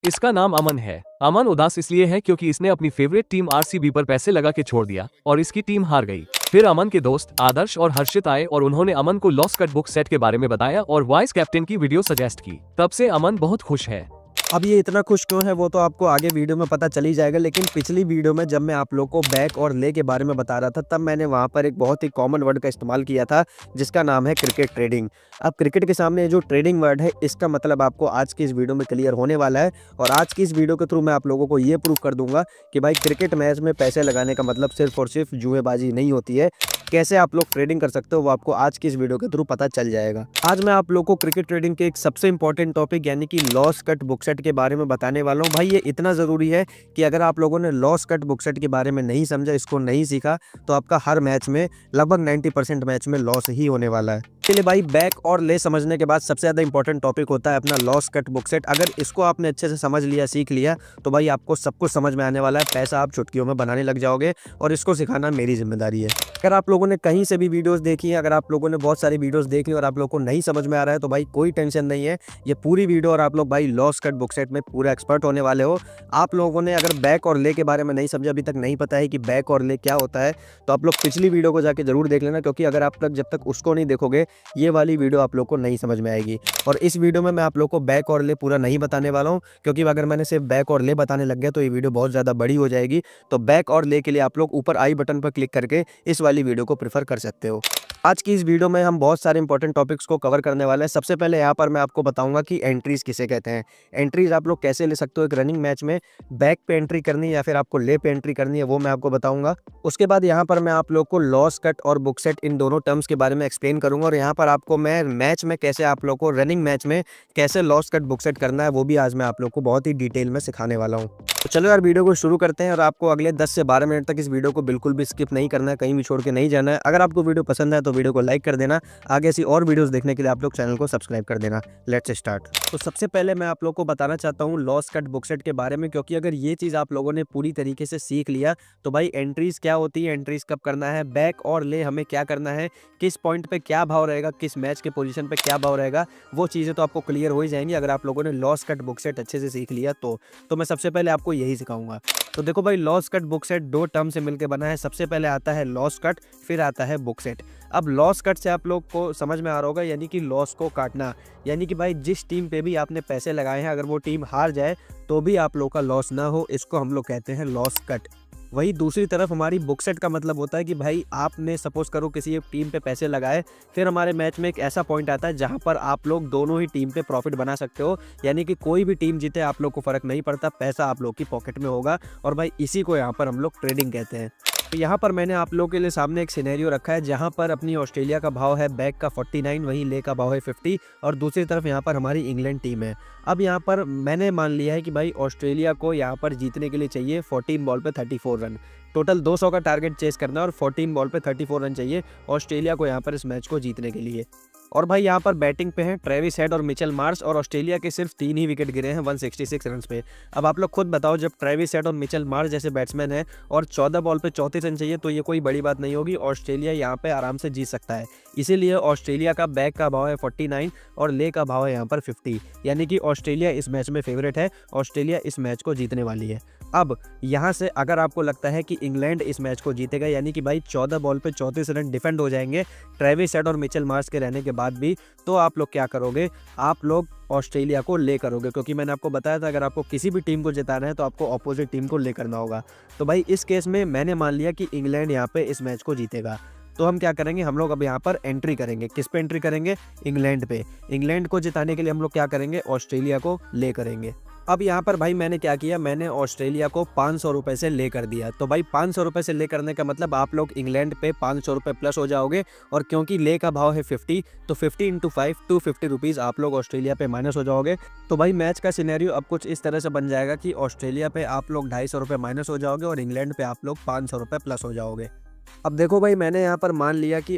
इसका नाम अमन है। अमन उदास इसलिए है क्योंकि इसने अपनी फेवरेट टीम आरसीबी पर पैसे लगा के छोड़ दिया और इसकी टीम हार गई। फिर अमन के दोस्त आदर्श और हर्षित आए और उन्होंने अमन को लॉस्ट कट बुक सेट के बारे में बताया और वाइस कैप्टन की वीडियो सजेस्ट की। तब से अमन बहुत खुश है। अब ये इतना खुश क्यों है वो तो आपको आगे वीडियो में पता चल ही जाएगा, लेकिन पिछली वीडियो में जब मैं आप लोग को बैक और ले के बारे में बता रहा था तब मैंने वहाँ पर एक बहुत ही कॉमन वर्ड का इस्तेमाल किया था जिसका नाम है क्रिकेट ट्रेडिंग। अब क्रिकेट के सामने जो ट्रेडिंग वर्ड है इसका मतलब आपको आज की इस वीडियो में क्लियर होने वाला है और आज की इस वीडियो के थ्रू मैं आप लोगों को ये प्रूव कर दूंगा कि भाई क्रिकेट मैच में पैसे लगाने का मतलब सिर्फ और सिर्फ जुएबाजी नहीं होती है। कैसे आप लोग ट्रेडिंग कर सकते हो वो आपको आज की इस वीडियो के थ्रू पता चल जाएगा। आज मैं आप लोग को क्रिकेट ट्रेडिंग के एक सबसे इंपॉर्टेंट टॉपिक यानी कि लॉस कट बुक सेट के बारे में बताने वाला हूँ। भाई ये इतना ज़रूरी है कि अगर आप लोगों ने लॉस कट बुक सेट के बारे में नहीं समझा, इसको नहीं सीखा तो आपका हर मैच में लगभग 90% मैच में लॉस ही होने वाला है। चलिए भाई, बैक और ले समझने के बाद सबसे ज़्यादा इंपॉर्टेंट टॉपिक होता है अपना लॉस कट बुक सेट। अगर इसको आपने अच्छे से समझ लिया, सीख लिया तो भाई आपको सब कुछ समझ में आने वाला है। पैसा आप चुटकियों में बनाने लग जाओगे और इसको सिखाना मेरी जिम्मेदारी है। अगर आप लोगों ने कहीं से भी वीडियोस देखी है, अगर आप लोगों ने बहुत सारी वीडियोस देख ली और आप लोगों को नहीं समझ में आ रहा है तो भाई कोई टेंशन नहीं है। ये पूरी वीडियो और आप लोग भाई लॉस कट बुक सेट में पूरा एक्सपर्ट होने वाले हो। आप लोगों ने अगर बैक और ले के बारे में नहीं समझा, अभी तक नहीं पता है कि बैक और ले क्या होता है, तो आप लोग पिछली वीडियो को जाके जरूर देख लेना, क्योंकि अगर आप जब तक उसको नहीं देखोगे ये वाली वीडियो आप लोग को नहीं समझ में आएगी। और इस वीडियो में मैं आप लोग को बैक और ले पूरा नहीं बताने वाला हूँ, क्योंकि अगर मैंने सिर्फ बैक और ले बताने लग गया तो ये वीडियो बहुत ज़्यादा बड़ी हो जाएगी। तो बैक और ले के लिए आप लोग ऊपर आई बटन पर क्लिक करके इस वाली वीडियो को प्रेफर कर सकते हो। आज की इस वीडियो में हम बहुत सारे इंपॉर्टेंट टॉपिक्स को कवर करने वाले हैं। सबसे पहले यहाँ पर मैं आपको बताऊंगा कि एंट्रीज किसे कहते हैं। एंट्रीज आप लोग कैसे ले सकते हो एक रनिंग मैच में, बैक पे एंट्री करनी है या फिर आपको ले पे एंट्री करनी है, वो मैं आपको बताऊंगा। उसके बाद यहाँ पर मैं आप लोग को लॉस कट और बुक सेट इन दोनों टर्म्स के बारे में एक्सप्लेन करूंगा और यहाँ पर आपको मैं मैच में कैसे आप लोग को रनिंग मैच में कैसे लॉस कट बुक सेट करना है वो भी आज मैं आप लोग को बहुत ही डिटेल में सिखाने वाला हूँ। तो चलो यार वीडियो को शुरू करते हैं और आपको अगले 10 से 12 मिनट तक इस वीडियो को बिल्कुल भी स्किप नहीं करना है, कहीं भी छोड़ के नहीं जाना है। अगर आपको वीडियो पसंद है तो वीडियो को लाइक कर देना। आगे ऐसी और वीडियोस देखने के लिए आप लोग चैनल को सब्सक्राइब कर देना। Let's start. तो सबसे पहले मैं आप लोग को बताना चाहता हूँ लॉस कट बुक सेट के बारे में, क्योंकि अगर ये चीज़ आप लोगों ने पूरी तरीके से सीख लिया तो भाई एंट्रीज क्या होती है, एंट्रीज कब करना है, बैक और ले हमें क्या करना है, किस पॉइंट पे क्या भाव रहेगा, किस मैच के पोजीशन पे क्या भाव रहेगा, वो चीज़ें तो आपको क्लियर हो ही जाएंगी अगर आप लोगों ने लॉस कट बुक सेट अच्छे से सीख लिया तो मैं सबसे पहले आपको यही सिखाऊंगा। तो देखो भाई, लॉस कट बुक सेट दो टर्म से मिलकर बना है। सबसे पहले आता है लॉस कट, फिर आता है बुक सेट। अब लॉस कट से आप लोग को समझ में आ रहा होगा, यानी कि लॉस को काटना, यानी कि भाई जिस टीम पे भी आपने पैसे लगाए हैं अगर वो टीम हार जाए तो भी आप लोग का लॉस ना हो, इसको हम लोग कहते हैं लॉस कट। वही दूसरी तरफ हमारी बुक सेट का मतलब होता है कि भाई आपने सपोज करो किसी एक टीम पे पैसे लगाए, फिर हमारे मैच में एक ऐसा पॉइंट आता है जहां पर आप लोग दोनों ही टीम पे प्रॉफिट बना सकते हो, यानी कि कोई भी टीम जीते आप लोग को फर्क नहीं पड़ता, पैसा आप लोग की पॉकेट में होगा और भाई इसी को यहाँ पर हम लोग ट्रेडिंग कहते हैं। तो यहाँ पर मैंने आप लोगों के लिए सामने एक सिनेरियो रखा है जहाँ पर अपनी ऑस्ट्रेलिया का भाव है बैक का 49, वहीं ले का भाव है 50 और दूसरी तरफ यहाँ पर हमारी इंग्लैंड टीम है। अब यहाँ पर मैंने मान लिया है कि भाई ऑस्ट्रेलिया को यहाँ पर जीतने के लिए चाहिए 14 बॉल पे 34 रन, टोटल 200 का टारगेट चेस करना है और 14 बॉल पे 34 रन चाहिए ऑस्ट्रेलिया को यहाँ पर इस मैच को जीतने के लिए। और भाई यहाँ पर बैटिंग पे हैं ट्रेविस हेड और मिचेल मार्श और ऑस्ट्रेलिया के सिर्फ 3 ही विकेट गिरे हैं 166 रन पे। अब आप लोग खुद बताओ, जब ट्रेविस हेड और मिचेल मार्श जैसे बैट्समैन हैं और 14 बॉल पे 34 रन चाहिए तो ये कोई बड़ी बात नहीं होगी, ऑस्ट्रेलिया यहाँ पे आराम से जीत सकता है। इसीलिए ऑस्ट्रेलिया का बैक का भाव है 49 और ले का भाव है यहाँ पर 50, यानी कि ऑस्ट्रेलिया इस मैच में फेवरेट है, ऑस्ट्रेलिया इस मैच को जीतने वाली है। अब यहाँ से अगर आपको लगता है कि इंग्लैंड इस मैच को जीतेगा, यानी कि भाई 14 बॉल पे 34 रन डिफेंड हो जाएंगे ट्रेविस हेड और मिचेल मार्श के रहने के बाद भी, तो आप लोग क्या करोगे, आप लोग ऑस्ट्रेलिया को ले करोगे, क्योंकि मैंने आपको बताया था अगर आपको किसी भी टीम को जिताना है तो आपको ऑपोजिट टीम को ले करना होगा। तो भाई इस केस में मैंने मान लिया कि इंग्लैंड यहाँ पे इस मैच को जीतेगा, तो हम क्या करेंगे, हम लोग अब यहाँ पर एंट्री करेंगे। किस पे एंट्री करेंगे, इंग्लैंड पे। इंग्लैंड को जिताने के लिए हम लोग क्या करेंगे, ऑस्ट्रेलिया को ले करेंगे। अब यहाँ पर भाई मैंने क्या किया, मैंने ऑस्ट्रेलिया को 500 रुपये से ले कर दिया। तो भाई 500 रुपये से ले करने का मतलब आप लोग इंग्लैंड पे 500 रुपये प्लस हो जाओगे, और क्योंकि ले का भाव है 50 तो 50 इंटू 5 250 रुपीज़ आप लोग ऑस्ट्रेलिया पे माइनस हो जाओगे। तो भाई मैच का सिनेरियो अब कुछ इस तरह से बन जाएगा कि ऑस्ट्रेलिया पे आप लोग 250 रुपये माइनस हो जाओगे और इंग्लैंड पे आप लोग 500 रुपये प्लस हो जाओगे। अब देखो भाई, मैंने यहाँ पर मान लिया कि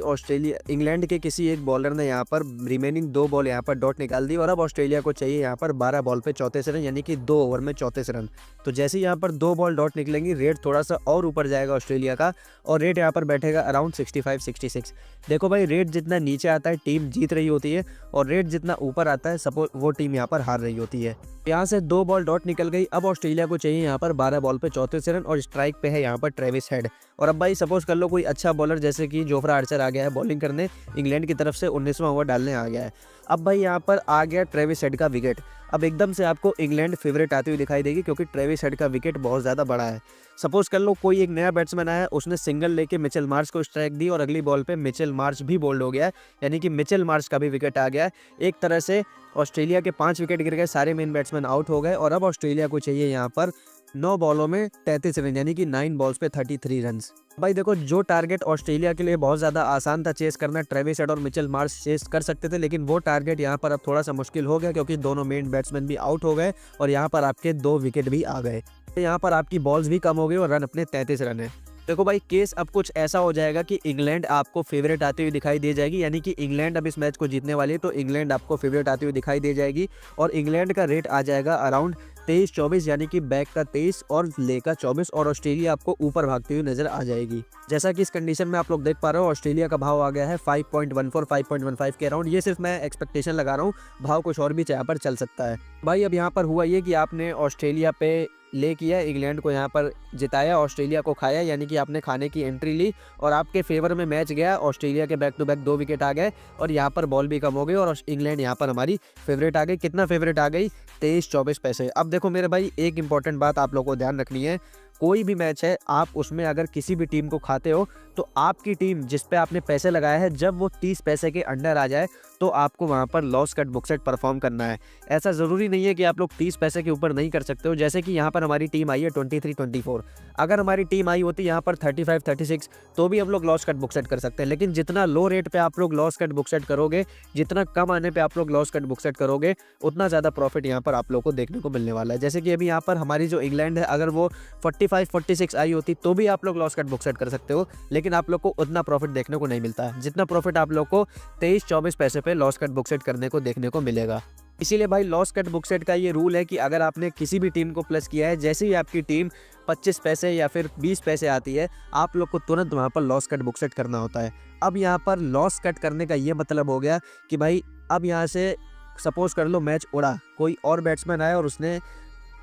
इंग्लैंड के किसी एक बॉलर ने यहाँ पर रिमेनिंग 2 बॉल यहाँ पर डॉट निकाल दी और अब ऑस्ट्रेलिया को चाहिए यहाँ पर 12 बॉल पे 34 रन, यानी कि 2 ओवर में 34 रन। तो जैसे ही यहाँ पर 2 बॉल डॉट निकलेंगी, रेट थोड़ा सा और ऊपर जाएगा ऑस्ट्रेलिया का और रेट यहाँ पर बैठेगा अराउंड 65-66। देखो भाई, रेट जितना नीचे आता है टीम जीत रही होती है और रेट जितना ऊपर आता है सपोज वो टीम यहाँ पर हार रही होती है। यहाँ से 2 बॉल डॉट निकल गई। अब ऑस्ट्रेलिया को चाहिए यहाँ पर 12 बॉल पे 34 रन और स्ट्राइक पे है यहाँ पर ट्रेविस हेड। और अब भाई सपोज कर लो कोई अच्छा बॉलर जैसे कि जोफ्रा आर्चर आ गया है बॉलिंग करने, इंग्लैंड की तरफ से 19वां ओवर डालने आ गया है। अब भाई यहाँ पर आ गया ट्रेविस हेड का विकेट। अब एकदम से आपको इंग्लैंड फेवरेट आती हुई दिखाई देगी क्योंकि ट्रेविस हेड का विकेट बहुत ज़्यादा बड़ा है। सपोज कर लो कोई एक नया बैट्समैन आया, उसने सिंगल लेके मिचेल मार्श को स्ट्राइक दी और अगली बॉल पे मिचेल मार्श भी बोल्ड हो गया है, यानी कि मिचेल मार्श का भी विकेट आ गया है। एक तरह से ऑस्ट्रेलिया के 5 विकेट गिर गए, सारे मेन बैट्समैन आउट हो गए और अब ऑस्ट्रेलिया को चाहिए यहाँ पर 9 बॉलों में 33 रन, यानी कि 9 बॉल्स पे 33 रन। भाई देखो, जो टारगेट ऑस्ट्रेलिया के लिए बहुत ज़्यादा आसान था चेस करना, ट्रेविस हेड और मिचेल मार्श चेस कर सकते थे, लेकिन वो टारगेट यहाँ पर अब थोड़ा सा मुश्किल हो गया क्योंकि दोनों मेन बैट्समैन भी आउट हो गए और यहाँ पर आपके 2 विकेट भी आ गए। यहाँ पर आपकी बॉल्स भी कम हो गई और रन अपने 33 रन है। देखो भाई, केस अब कुछ ऐसा हो जाएगा कि इंग्लैंड आपको फेवरेट आती हुई दिखाई दे जाएगी, यानी कि इंग्लैंड अब इस मैच को जीतने वाली है, तो इंग्लैंड आपको फेवरेट आती हुई दिखाई दे जाएगी और इंग्लैंड का रेट आ जाएगा अराउंड 23-24, यानी कि बैक का 23 और ले का 24 और ऑस्ट्रेलिया आपको ऊपर भागती हुई नजर आ जाएगी। जैसा कि इस कंडीशन में आप लोग देख पा रहे हो, ऑस्ट्रेलिया का भाव आ गया है 5.14 5.15 के अराउंड। ये सिर्फ मैं एक्सपेक्टेशन लगा रहा हूँ, भाव कुछ और भी यहाँ पर चल सकता है। भाई अब यहाँ पर हुआ ये कि आपने ऑस्ट्रेलिया पे ले किया, इंग्लैंड को यहाँ पर जिताया, ऑस्ट्रेलिया को खाया, यानी कि आपने खाने की एंट्री ली और आपके फेवर में मैच गया। ऑस्ट्रेलिया के बैक टू बैक 2 विकेट आ गए और यहाँ पर बॉल भी कम हो गई और इंग्लैंड यहाँ पर हमारी फेवरेट आ गई। कितना फेवरेट आ गई? 23-24 पैसे। अब देखो मेरे भाई, एक इंपॉर्टेंट बात आप लोगों को ध्यान रखनी है, कोई भी मैच है आप उसमें अगर किसी भी टीम को खाते हो तो आपकी टीम जिस पे आपने पैसे लगाए हैं, जब वो 30 पैसे के अंडर आ जाए तो आपको वहाँ पर loss cut book set perform करना है। ऐसा ज़रूरी नहीं है कि आप लोग 30 पैसे के ऊपर नहीं कर सकते हो। जैसे कि यहाँ पर हमारी टीम आई है 23-24, अगर हमारी टीम आई होती यहाँ पर 35-36 तो भी हम लोग लॉस कट बुक सेट कर सकते हैं। लेकिन जितना लो रेट पे आप लोग लॉस कट बुक सेट करोगे, जितना कम आने पे आप लोग लॉस कट बुक सेट करोगे, उतना ज़्यादा प्रॉफिट यहाँ पर आप लोग को देखने को मिलने वाला है। जैसे कि अभी यहाँ पर हमारी जो इंग्लैंड है, अगर वो 45-46 आई होती तो भी आप लोग लॉस कट बुक सेट कर सकते हो, लेकिन आप लोग को उतना प्रॉफिट देखने को नहीं मिलता है जितना प्रॉफिट आप लोग को 23-24 पैसे पे लॉस कट बुक सेट करने को देखने को मिलेगा। इसीलिए भाई लॉस कट बुक सेट का ये रूल है कि अगर आपने किसी भी टीम को प्लस किया है, जैसे ही आपकी टीम 25 पैसे या फिर 20 पैसे आती है, आप लोग को तुरंत वहाँ पर लॉस कट बुक सेट करना होता है। अब यहाँ पर लॉस कट करने का ये मतलब हो गया कि भाई अब यहाँ से सपोज कर लो मैच उड़ा, कोई और बैट्समैन आया और उसने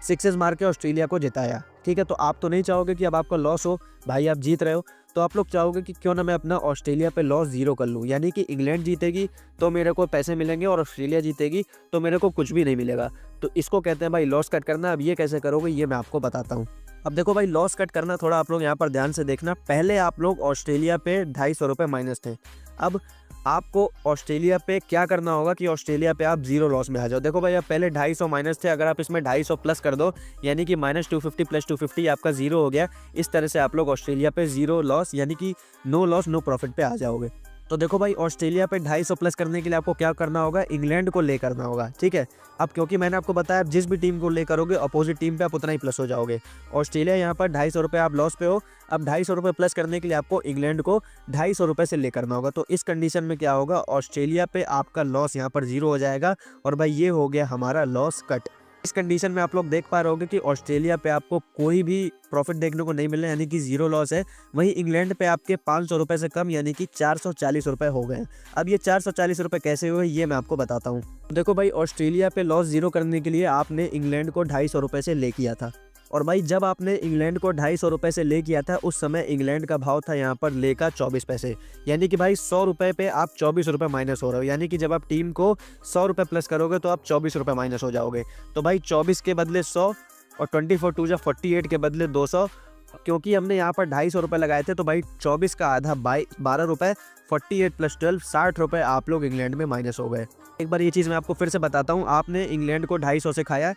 6 मार के ऑस्ट्रेलिया को जिताया, ठीक है, तो आप तो नहीं चाहोगे कि अब आपका लॉस हो, भाई आप जीत रहे हो, तो आप लोग चाहोगे कि क्यों ना मैं अपना ऑस्ट्रेलिया पे लॉस 0 कर लूँ, यानी कि इंग्लैंड जीतेगी तो मेरे को पैसे मिलेंगे और ऑस्ट्रेलिया जीतेगी तो मेरे को कुछ भी नहीं मिलेगा। तो इसको कहते हैं भाई लॉस कट करना। अब ये कैसे करोगे ये मैं आपको बताता हूँ। अब देखो भाई, लॉस कट करना थोड़ा आप लोग यहाँ पर ध्यान से देखना। पहले आप लोग ऑस्ट्रेलिया पे 250 रुपये माइनस थे, अब आपको ऑस्ट्रेलिया पे क्या करना होगा कि ऑस्ट्रेलिया पे आप 0 लॉस में आ जाओ। देखो भाई, अब पहले 250 माइनस थे, अगर आप इसमें 250 प्लस कर दो, यानी कि -250 + 250 आपका 0 हो गया। इस तरह से आप लोग ऑस्ट्रेलिया पे 0 लॉस, यानी कि नो लॉस नो प्रॉफिट पे आ जाओगे। तो देखो भाई, ऑस्ट्रेलिया पे 250 प्लस करने के लिए आपको क्या करना होगा, इंग्लैंड को ले करना होगा, ठीक है। अब क्योंकि मैंने आपको बताया जिस भी टीम को ले करोगे अपोजिट टीम पे आप उतना ही प्लस हो जाओगे। ऑस्ट्रेलिया यहाँ पर 250 रुपये आप लॉस पे हो, अब 250 रुपये प्लस करने के लिए आपको इंग्लैंड को 250 रुपये से ले करना होगा। तो इस कंडीशन में क्या होगा, ऑस्ट्रेलिया पे आपका लॉस यहाँ पर 0 हो जाएगा और भाई ये हो गया हमारा लॉस कट। इस कंडीशन में आप लोग देख पा रहे होगे कि ऑस्ट्रेलिया पे आपको कोई भी प्रॉफिट देखने को नहीं मिल रहा है, यानी कि 0 लॉस है। वहीं इंग्लैंड पे आपके 500 रुपये से कम, यानी कि 440 रुपये हो गए। अब ये 440 रुपये कैसे हुए ये मैं आपको बताता हूँ। देखो भाई, ऑस्ट्रेलिया पे लॉस 0 करने के लिए आपने इंग्लैंड को 250 रुपये से ले किया था, और भाई जब आपने इंग्लैंड को 250 रुपये से ले किया था उस समय इंग्लैंड का भाव था यहाँ पर ले का 24 पैसे, यानी कि भाई 100 रुपये पे आप 24 रुपये माइनस हो रहे हो, यानी कि जब आप टीम को 100 रुपये प्लस करोगे तो आप 24 रुपये माइनस हो जाओगे। तो भाई 24 के बदले 100 और 24 × 48 के बदले 200, क्योंकि हमने यहाँ पर 250 रुपये लगाए थे तो भाई 24 का आधा 12 रुपये, 48 + 12 60 रुपये आप लोग इंग्लैंड में माइनस हो गए। एक बार ये चीज़ मैं आपको फिर से बताता हूँ, आपने इंग्लैंड को 250 से खाया,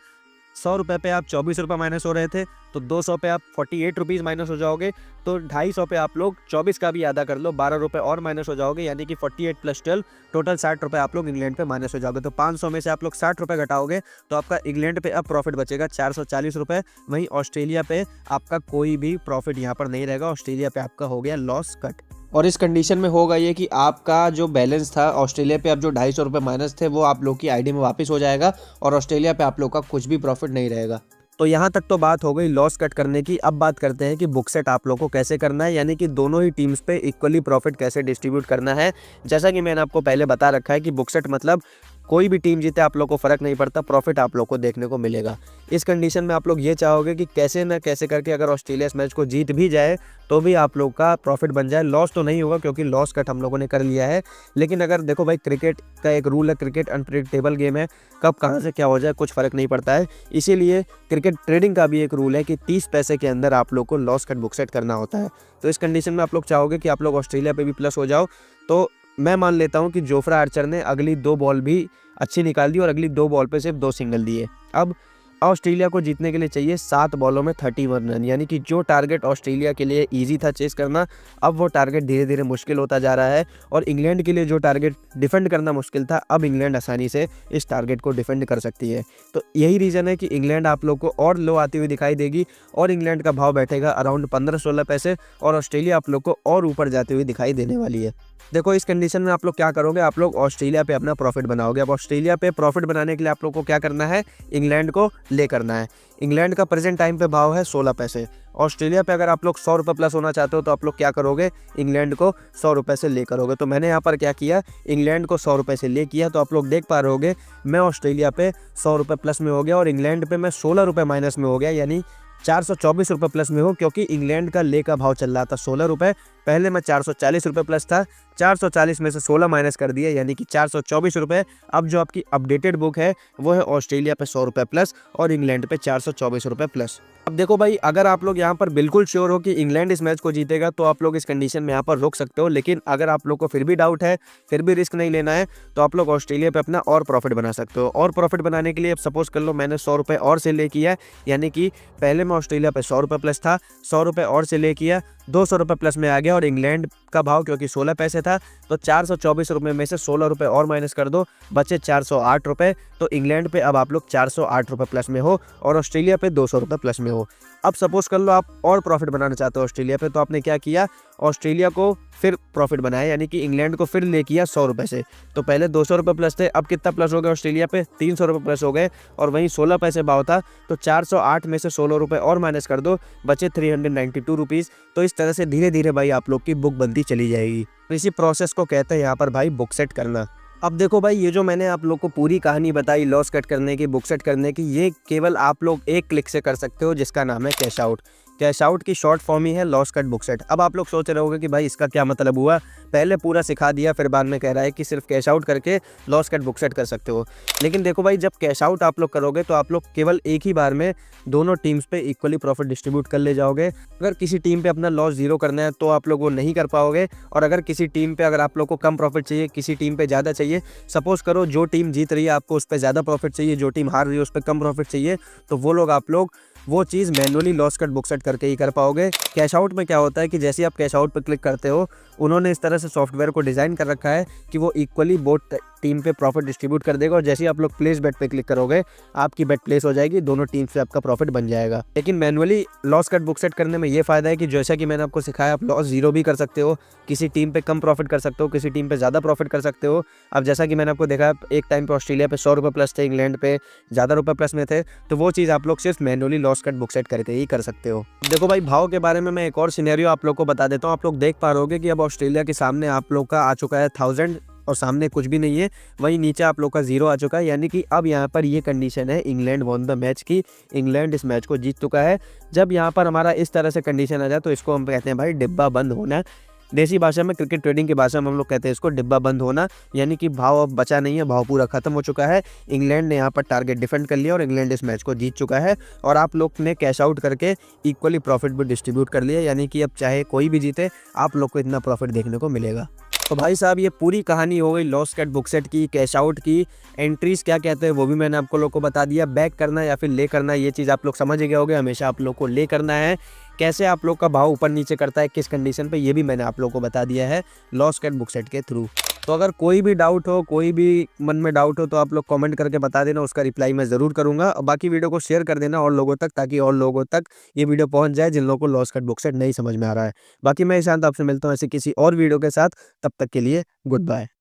₹100 पे आप ₹24 माइनस हो रहे थे, तो 200 पे आप ₹48 माइनस हो जाओगे। तो 250 पे आप लोग 24 का भी आधा कर लो, ₹12 और माइनस हो जाओगे, यानी कि 48 + 12 टोटल ₹60 आप लोग इंग्लैंड पे माइनस हो जाओगे। तो 500 में से आप लोग ₹60 घटाओगे तो आपका इंग्लैंड पे अब प्रॉफिट बचेगा ₹440। वहीं ऑस्ट्रेलिया पे आपका कोई भी प्रॉफिट यहाँ पर नहीं रहेगा, ऑस्ट्रेलिया पे आपका हो गया लॉस कट। और इस कंडीशन में होगा ये कि आपका जो बैलेंस था ऑस्ट्रेलिया पे, अब जो ₹250 माइनस थे वो आप लोग की आईडी में वापस हो जाएगा और ऑस्ट्रेलिया पे आप लोग का कुछ भी प्रॉफिट नहीं रहेगा। तो यहाँ तक तो बात हो गई लॉस कट करने की। अब बात करते हैं कि बुक सेट आप लोग को कैसे करना है, यानी कि दोनों ही टीम्स पे इक्वली प्रॉफिट कैसे डिस्ट्रीब्यूट करना है। जैसा कि मैंने आपको पहले बता रखा है कि बुक सेट मतलब कोई भी टीम जीते आप लोग को फ़र्क नहीं पड़ता, प्रॉफिट आप लोग को देखने को मिलेगा। इस कंडीशन में आप लोग ये चाहोगे कि कैसे न कैसे करके अगर ऑस्ट्रेलिया इस मैच को जीत भी जाए तो भी आप लोग का प्रॉफिट बन जाए। लॉस तो नहीं होगा क्योंकि लॉस कट हम लोगों ने कर लिया है, लेकिन अगर देखो भाई क्रिकेट का एक रूल है, क्रिकेट अनप्रेडिक्टेबल गेम है, कब कहाँ से क्या हो जाए कुछ फ़र्क नहीं पड़ता है। इसीलिए क्रिकेट ट्रेडिंग का भी एक रूल है कि 30 पैसे के अंदर आप लोग को लॉस कट बुक सेट करना होता है। तो इस कंडीशन में आप लोग चाहोगे कि आप लोग ऑस्ट्रेलिया पे भी प्लस हो जाओ, तो मैं मान लेता हूं कि जोफ्रा आर्चर ने अगली 2 बॉल भी अच्छी निकाल दी और अगली 2 बॉल पे सिर्फ 2 सिंगल दिए। अब ऑस्ट्रेलिया को जीतने के लिए चाहिए 7 बॉलों में 31 रन, यानी कि जो टारगेट ऑस्ट्रेलिया के लिए इजी था चेस करना, अब वो टारगेट धीरे धीरे मुश्किल होता जा रहा है। और इंग्लैंड के लिए जो टारगेट डिफेंड करना मुश्किल था, अब इंग्लैंड आसानी से इस टारगेट को डिफेंड कर सकती है। तो यही रीज़न है कि इंग्लैंड आप लोग को और लो आती हुई दिखाई देगी और इंग्लैंड का भाव बैठेगा अराउंड 15-16 पैसे और ऑस्ट्रेलिया आप लोग को और ऊपर जाती हुई दिखाई देने वाली है। देखो इस कंडीशन में आप लोग क्या करोगे, आप लोग ऑस्ट्रेलिया पे अपना प्रॉफिट बनाओगे। अब ऑस्ट्रेलिया पे प्रॉफिट बनाने के लिए आप लोग को क्या करना है, इंग्लैंड को ले करना है। इंग्लैंड का प्रेजेंट टाइम पे भाव है 16 पैसे। ऑस्ट्रेलिया पे अगर आप लोग ₹100 प्लस होना चाहते हो तो आप लोग क्या करोगे, इंग्लैंड को ₹100 से ले करोगे। तो मैंने यहाँ पर क्या किया, इंग्लैंड को ₹100 से ले किया। तो आप लोग देख पा रहे होगे मैं ऑस्ट्रेलिया पे ₹100 प्लस में हो गया और इंग्लैंड पे मैं ₹16 माइनस में हो गया, यानी ₹424 प्लस में हो, क्योंकि इंग्लैंड का ले का भाव चल रहा था ₹16। पहले मैं ₹440 प्लस था, 440 में से 16 माइनस कर दिया, यानी कि ₹424। अब जो आपकी अपडेटेड बुक है वो है ऑस्ट्रेलिया पे ₹100 प्लस और इंग्लैंड पे ₹424 प्लस। अब देखो भाई, अगर आप लोग यहाँ पर बिल्कुल श्योर हो कि इंग्लैंड इस मैच को जीतेगा तो आप लोग इस कंडीशन में यहाँ पर रुक सकते हो, लेकिन अगर आप लोग को फिर भी डाउट है, फिर भी रिस्क नहीं लेना है, तो आप लोग ऑस्ट्रेलिया पे अपना और प्रॉफिट बना सकते हो। और प्रॉफिट बनाने के लिए अब सपोज कर लो मैंने ₹100 और से ले किया, यानी कि पहले मैं ऑस्ट्रेलिया पे ₹100 प्लस था, ₹100 और से ले किया, ₹200 प्लस में आ गया और इंग्लैंड का भाव क्योंकि 16 पैसे था तो ₹424 में से ₹16 और माइनस कर दो, बचे ₹408। तो इंग्लैंड पे अब आप लोग ₹408 प्लस में हो और ऑस्ट्रेलिया पे ₹200 प्लस में हो। अब सपोज कर लो आप और प्रॉफिट बनाना चाहते हो ऑस्ट्रेलिया पे, तो आपने क्या किया, ऑस्ट्रेलिया को फिर प्रॉफिट बनाया, यानी कि इंग्लैंड को फिर ले किया ₹100 से। तो पहले ₹200 प्लस थे, अब कितना प्लस हो गया ऑस्ट्रेलिया पे, ₹300 प्लस हो गए और वहीं 16 पैसे भाव था तो 408 में से ₹16 और माइनस कर दो, बचे ₹392। तो इस तरह से धीरे धीरे भाई आप लोग की बुक बनती चली जाएगी। तो इसी प्रोसेस को कहते हैं यहाँ पर भाई बुक सेट करना। अब देखो भाई, ये जो मैंने आप लोग को पूरी कहानी बताई लॉस कट करने की, बुक सेट करने की, ये केवल आप लोग एक क्लिक से कर सकते हो, जिसका नाम है कैश आउट। कैश आउट की शॉर्ट फॉर्म ही है लॉस कट बुक सेट। अब आप लोग सोच रहे होगे कि भाई इसका क्या मतलब हुआ, पहले पूरा सिखा दिया फिर बाद में कह रहा है कि सिर्फ कैश आउट करके लॉस कट बुक सेट कर सकते हो। लेकिन देखो भाई, जब कैश आउट आप लोग करोगे तो आप लोग केवल एक ही बार में दोनों टीम्स पे इक्वली प्रॉफिट डिस्ट्रीब्यूट कर ले जाओगे। अगर किसी टीम पे अपना लॉस 0 करना है तो आप लोग वो नहीं कर पाओगे, और अगर किसी टीम पे अगर आप लोग को कम प्रॉफिट चाहिए, किसी टीम पे ज़्यादा चाहिए, सपोज करो जो टीम जीत रही है आपको उस पर ज़्यादा प्रॉफिट चाहिए, जो टीम हार रही है उस पर कम प्रॉफिट चाहिए, तो वो लोग आप लोग वो चीज़ manually loss cut book set करके ही कर पाओगे। कैश आउट में क्या होता है कि जैसे आप कैश आउट पर क्लिक करते हो, उन्होंने इस तरह से सॉफ्टवेयर को डिज़ाइन कर रखा है कि वो इक्वली बोथ टीम पे प्रॉफिट डिस्ट्रीब्यूट कर देगा, और जैसे ही आप लोग प्लेस बेट पे क्लिक करोगे आपकी बेट प्लेस हो जाएगी, दोनों टीम से आपका प्रॉफिट बन जाएगा। लेकिन manually loss cut book set करने में ये फ़ायदा है कि जैसा कि मैंने आपको सिखाया, आप लॉस 0 भी कर सकते हो, किसी टीम पे कम प्रॉफिट कर सकते हो, किसी टीम पे ज़्यादा प्रॉफिट कर सकते हो। अब जैसा कि मैंने आपको देखा, एक टाइम पे ऑस्ट्रेलिया पे ₹100 प्लस थे, इंग्लैंड पे ज़्यादा रुपये प्लस में थे, तो वो चीज़ आप लोग सिर्फ manually loss cut book set करके ही कर सकते हो। देखो भाई, भाव के बारे में मैं एक और सिनेरियो आप लोग को बता देता हूँ। आप लोग देख पा रहे होगे कि अब ऑस्ट्रेलिया के सामने आप लोग का आ चुका है 1000 और सामने कुछ भी नहीं है, वहीं नीचे आप लोग का 0 आ चुका है, यानी कि अब यहाँ पर ये कंडीशन है इंग्लैंड वॉन द मैच की, इंग्लैंड इस मैच को जीत चुका है। जब यहाँ पर हमारा इस तरह से कंडीशन आ जाए तो इसको हम कहते हैं भाई डिब्बा बंद होना। देसी भाषा में, क्रिकेट ट्रेडिंग की भाषा में हम लोग कहते हैं इसको डिब्बा बंद होना, यानी कि भाव अब बचा नहीं है, भाव पूरा खत्म हो चुका है। इंग्लैंड ने यहाँ पर टारगेट डिफेंड कर लिया और इंग्लैंड इस मैच को जीत चुका है, और आप लोग ने कैश आउट करके इक्वली प्रॉफिट भी डिस्ट्रीब्यूट कर लिया, यानी कि अब चाहे कोई भी जीते आप लोग को इतना प्रॉफिट देखने को मिलेगा। तो भाई साहब ये पूरी कहानी हो गई लॉस्ट कैट बुक सेट की, कैश आउट की। एंट्रीज क्या कहते हैं वो भी मैंने आपको लोग को बता दिया। बैक करना या फिर ले करना ये चीज़ आप लोग समझ गए होंगे, हमेशा आप लोग को ले करना है। कैसे आप लोग का भाव ऊपर नीचे करता है, किस कंडीशन पे, ये भी मैंने आप लोग को बता दिया है लॉस्ट कैट बुक सेट के थ्रू। तो अगर कोई भी डाउट हो, कोई भी मन में डाउट हो, तो आप लोग कमेंट करके बता देना, उसका रिप्लाई मैं ज़रूर करूँगा। और बाकी वीडियो को शेयर कर देना और लोगों तक, ताकि और लोगों तक ये वीडियो पहुँच जाए जिन लोगों को लॉस्ट कैट बुक सेट नहीं समझ में आ रहा है। बाकी मैं ईशांत आपसे मिलता हूँ ऐसे किसी और वीडियो के साथ, तब तक के लिए गुड बाय।